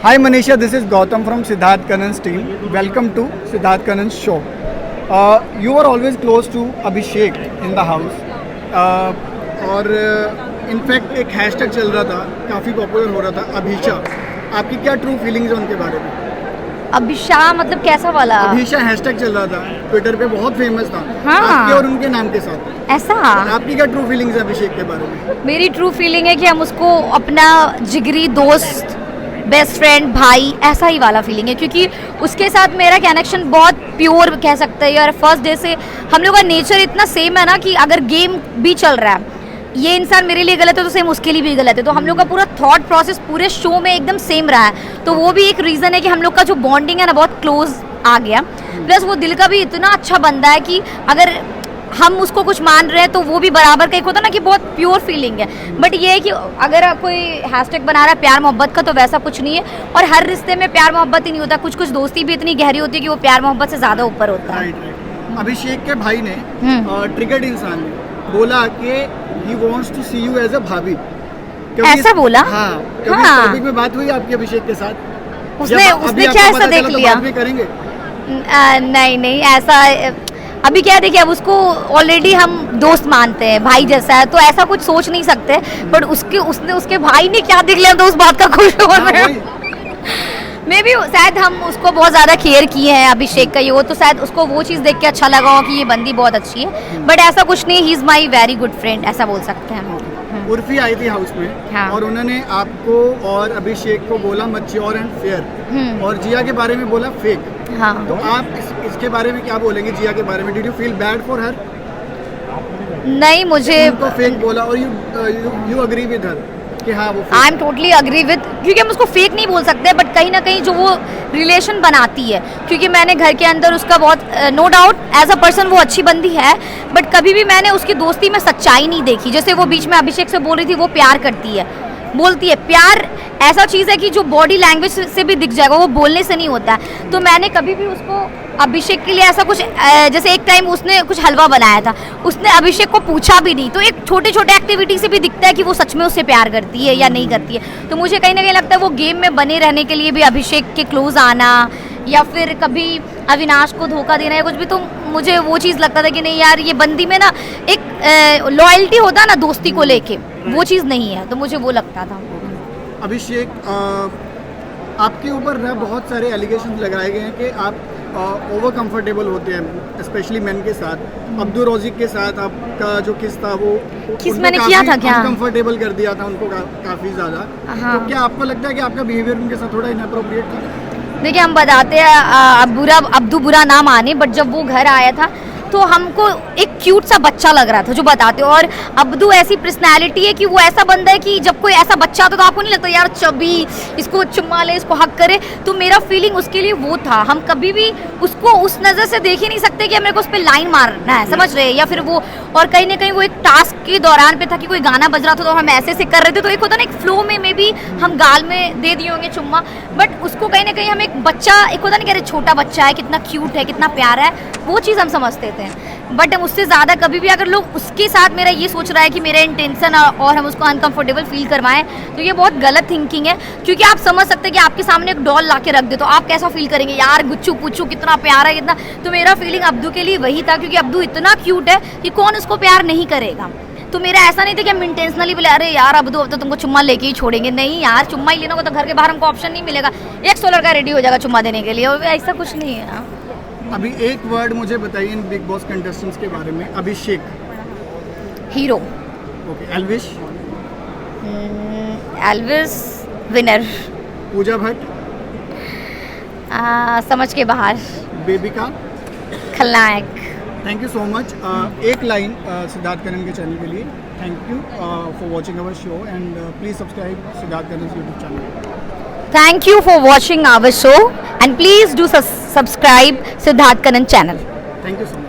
Hi Manisha, this is Gautam from Siddharth Kanan's team. Welcome to Siddharth Kanan's show. You were always close to Abhishek in the house. और in fact एक hashtag चल रहा था, काफ़ी popular हो रहा था, अभीशा. आपकी क्या ट्रू फीलिंग्स हैं उनके बारे में? अभिशा मतलब कैसा वाला? अभीशा हैशटैग चल रहा था, ट्विटर पे बहुत फेमस था. हाँ. आपके और उनके नाम के साथ. ऐसा? आपकी क्या ट्रू फीलिंग्स है अभिषेक के बारे में? मेरी ट्रू फीलिंग है कि हम उसको अपना जिगरी दोस्त, बेस्ट फ्रेंड, भाई, ऐसा ही वाला फीलिंग है, क्योंकि उसके साथ मेरा कनेक्शन बहुत प्योर कह सकते हैं. और फर्स्ट डे से हम लोग का नेचर इतना सेम है ना कि अगर गेम भी चल रहा है, ये इंसान मेरे लिए गलत है तो सेम उसके लिए भी गलत है. तो हम लोग का पूरा थॉट प्रोसेस पूरे शो में एकदम सेम रहा है. तो वो भी एक रीज़न है कि हम लोग का जो बॉन्डिंग है ना बहुत क्लोज आ गया. प्लस वो दिल का भी इतना अच्छा बंदा है कि अगर हम उसको कुछ मान रहे हैं तो वो भी बराबर का. एक होता ना कि बहुत प्योर फीलिंग है. बट ये है कि अगर कोई हैशटैग बना रहा है प्यार मोहब्बत का, तो वैसा कुछ नहीं है. और हर रिश्ते में प्यार मोहब्बत ही नहीं होता, कुछ कुछ दोस्ती भी इतनी गहरी होती है कि वो प्यार मोहब्बत से ज़्यादा ऊपर होता है. अभिषेक के भाई ने ट्रिगर्ड इंसान ने बोला कि he wants to see you as a bhabhi. ऐसा बोला? हाँ. कभी इस टॉपिक में बात हुई आपकी अभिषेक के साथ? उसने क्या ऐसा देख लिया? बात भी करेंगे? नहीं ऐसा. अभी क्या देखिए, अब उसको ऑलरेडी हम दोस्त मानते हैं, भाई जैसा है, तो ऐसा कुछ सोच नहीं सकते. बट उसके भाई ने क्या देख लिया तो उस बात का खुश हो रहे हैं. मे बी शायद हम उसको बहुत ज़्यादा केयर किए हैं अभिषेक का, ये वो, तो शायद उसको वो चीज़ देख के अच्छा लगा हो कि ये बंदी बहुत अच्छी है. बट ऐसा कुछ नहीं, he is my very good friend, ऐसा बोल सकते हैं हम. उर्फी आई थी हाउस में. हाँ. और उन्होंने आपको और अभिषेक को बोला मैच्योर एंड फेयर, और जिया के बारे में बोला फेक. हाँ. तो आप इसके बारे में क्या बोलेंगे, जिया के बारे में? Did you feel bad for her? नहीं, मुझे उनको फेक बोला और यू अग्री विद हर कि हाँ वो? I am totally agree with, क्योंकि हम उसको फेक नहीं बोल सकते, बट कहीं ना कहीं जो वो रिलेशन बनाती है, क्योंकि मैंने घर के अंदर उसका बहुत, no doubt as a person वो अच्छी बंदी है, बट कभी भी मैंने उसकी दोस्ती में सच्चाई नहीं देखी. जैसे वो बीच में अभिषेक से बोल रही थी वो प्यार करती है, बोलती है. प्यार ऐसा चीज़ है कि जो बॉडी लैंग्वेज से भी दिख जाएगा, वो बोलने से नहीं होता है. तो मैंने कभी भी उसको अभिषेक के लिए ऐसा कुछ, जैसे एक टाइम उसने कुछ हलवा बनाया था, उसने अभिषेक को पूछा भी नहीं. तो एक छोटे छोटे एक्टिविटी से भी दिखता है कि वो सच में उससे प्यार करती है या नहीं करती है. तो मुझे कहीं ना कहीं लगता है वो गेम में बने रहने के लिए भी अभिषेक के क्लोज आना, या फिर कभी अविनाश को धोखा देना या कुछ भी, तो मुझे वो चीज़ लगता था कि नहीं यार, ये बंदी में ना एक लॉयल्टी होता है ना दोस्ती को लेके, वो चीज़ नहीं है. तो मुझे वो लगता था. अभिषेक, आपके ऊपर ना बहुत सारे एलिगेशन लगाए गए हैं कि आप ओवर कंफर्टेबल होते हैं, स्पेशली मेन के साथ. अब्दुल रोजिक के साथ आपका जो किस था वो किस मैंने किया था क्या? कंफर्टेबल कर दिया था उनको काफ़ी ज़्यादा. हाँ. तो क्या आपको लगता है कि आपका बिहेवियर उनके साथ थोड़ा इनअप्रोप्रिएट था? देखिए, हम बताते हैं अब्दू बुरा ना माने, बट जब वो घर आया था तो हमको एक क्यूट सा बच्चा लग रहा था जो बताते. और अब्दू ऐसी पर्सनैलिटी है कि वो ऐसा बंदा है कि जब कोई ऐसा बच्चा आता तो आपको नहीं लगता यार चबी, इसको चुम्मा ले, इसको हक करे. तो मेरा फीलिंग उसके लिए वो था. हम कभी भी उसको उस नज़र से देख ही नहीं सकते कि हमें को उस पर लाइन मारना है, समझ रहे हैं, या फिर वो. और कहीं ना कहीं वो एक टास्क के दौरान पे था कि कोई गाना बज रहा था तो हम ऐसे से कर रहे थे, तो एक होता ना एक फ्लो में मे भी हम गाल में दे दिए होंगे चुम्मा. बट उसको कहीं ना कहीं हम एक बच्चा, एक होता नहीं कह रहे छोटा बच्चा है, कितना क्यूट है, कितना प्यारा है, वो चीज़ हम समझते थे. बट हम उससे ज़्यादा कभी भी अगर लोग उसके साथ मेरा ये सोच रहा है कि मेरा इंटेंशन और हम उसको अनकंफर्टेबल फील करवाएं, तो ये बहुत गलत थिंकिंग है. क्योंकि आप समझ सकते हैं कि आपके सामने एक डॉल ला के रख दे तो आप कैसा फील करेंगे, यार गुच्चू पुच्चू कितना प्यारा है, कितना. तो मेरा फीलिंग अब्दू के लिए वही था, क्योंकि अब्दू इतना क्यूट है कि कौन उसको प्यार नहीं करेगा. तो मेरा ऐसा नहीं था कि हम इंटेंशनली बोले अरे यार अब्दू अब तो तुमको चुम्मा लेके ही छोड़ेंगे. नहीं यार, चुम्मा ही लेना होगा तो घर के बाहर हमको ऑप्शन नहीं मिलेगा, 100 लड़का रेडी हो जाएगा चुम्मा देने के लिए, ऐसा कुछ नहीं है. अभी एक वर्ड मुझे बताइए इन बिग बॉस कंटेस्टेंट्स के बारे में. Abhishek hero. Okay. Elvish? Elvis winner. Pooja Bhatt? समझ के बाहर. बेबिका? खलनायक. Thank you so much. एक लाइन सिद्धार्थ कनन के चैनल के लिए. Thank you for watching our show and please subscribe Siddharth Kanan YouTube channel. Thank you for watching our show and please do subscribe Siddharth Kanan channel. Thank you so much.